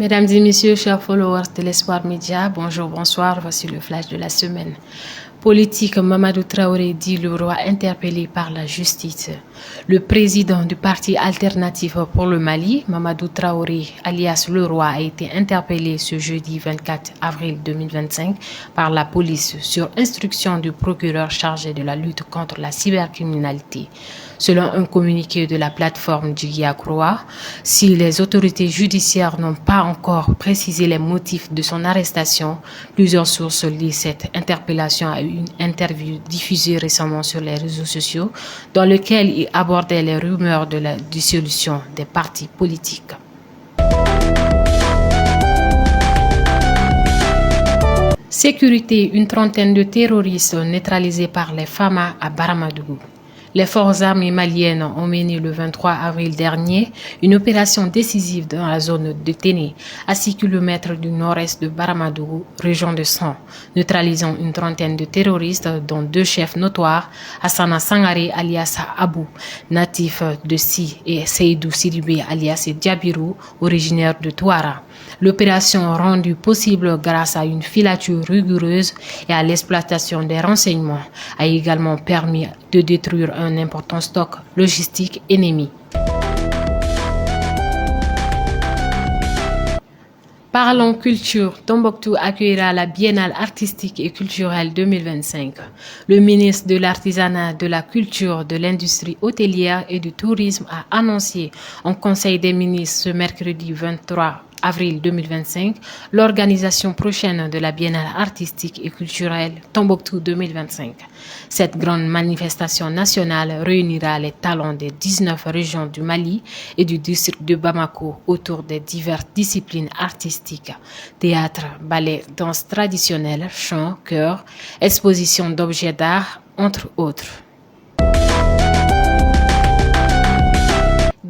Mesdames et messieurs, chers followers de l'Espoir Média, bonjour, bonsoir, voici le flash de la semaine. Politique, Mamadou Traoré dit le roi interpellé par la justice. Le président du parti alternatif pour le Mali, Mamadou Traoré, alias le roi, a été interpellé ce jeudi 24 avril 2025 par la police sur instruction du procureur chargé de la lutte contre la cybercriminalité. Selon un communiqué de la plateforme Djigia Croix, si les autorités judiciaires n'ont pas encore précisé les motifs de son arrestation, plusieurs sources lient cette interpellation à une interview diffusée récemment sur les réseaux sociaux dans laquelle il abordait les rumeurs de la dissolution des partis politiques. Sécurité, une trentaine de terroristes neutralisés par les FAMA à Baramadougou. Les forces armées maliennes ont mené le 23 avril dernier une opération décisive dans la zone de Téné, à 6 km du nord-est de Baramadougou, région de San, neutralisant une trentaine de terroristes, dont deux chefs notoires, Hassana Sangare alias Abou, natif de Si, et Seydou Sidibé alias Diabirou, originaire de Touara. L'opération rendue possible grâce à une filature rigoureuse et à l'exploitation des renseignements a également permis de détruire un important stock logistique ennemi. Parlons culture, Tombouctou accueillera la Biennale artistique et culturelle 2025. Le ministre de l'Artisanat, de la Culture, de l'Industrie hôtelière et du Tourisme a annoncé en Conseil des ministres ce mercredi 23 avril 2025 l'organisation prochaine de la Biennale artistique et culturelle Tombouctou 2025. Cette grande manifestation nationale réunira les talents des 19 régions du Mali et du district de Bamako autour des diverses disciplines artistiques: théâtre, ballet, danse traditionnelle, chant, chœur, exposition d'objets d'art, entre autres.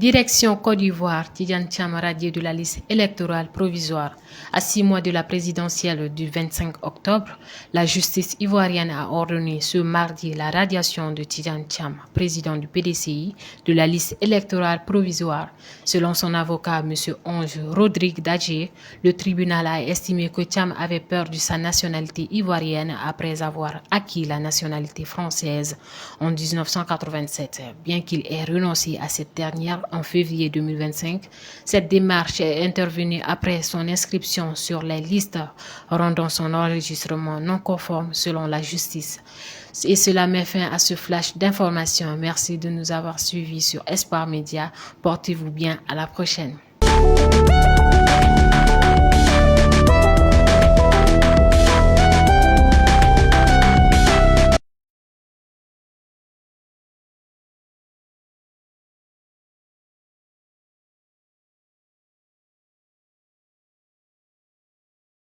Direction Côte d'Ivoire, Tidiane Thiam radié de la liste électorale provisoire. À 6 mois de la présidentielle du 25 octobre, la justice ivoirienne a ordonné ce mardi la radiation de Tidiane Thiam, président du PDCI, de la liste électorale provisoire. Selon son avocat, M. Onge Rodrigue Dadje, le tribunal a estimé que Thiam avait perdu sa nationalité ivoirienne après avoir acquis la nationalité française en 1987, bien qu'il ait renoncé à cette dernière en février 2025. Cette démarche est intervenue après son inscription sur les listes, rendant son enregistrement non conforme selon la justice. Et cela met fin à ce flash d'information. Merci de nous avoir suivis sur Espoir Média. Portez-vous bien, à la prochaine.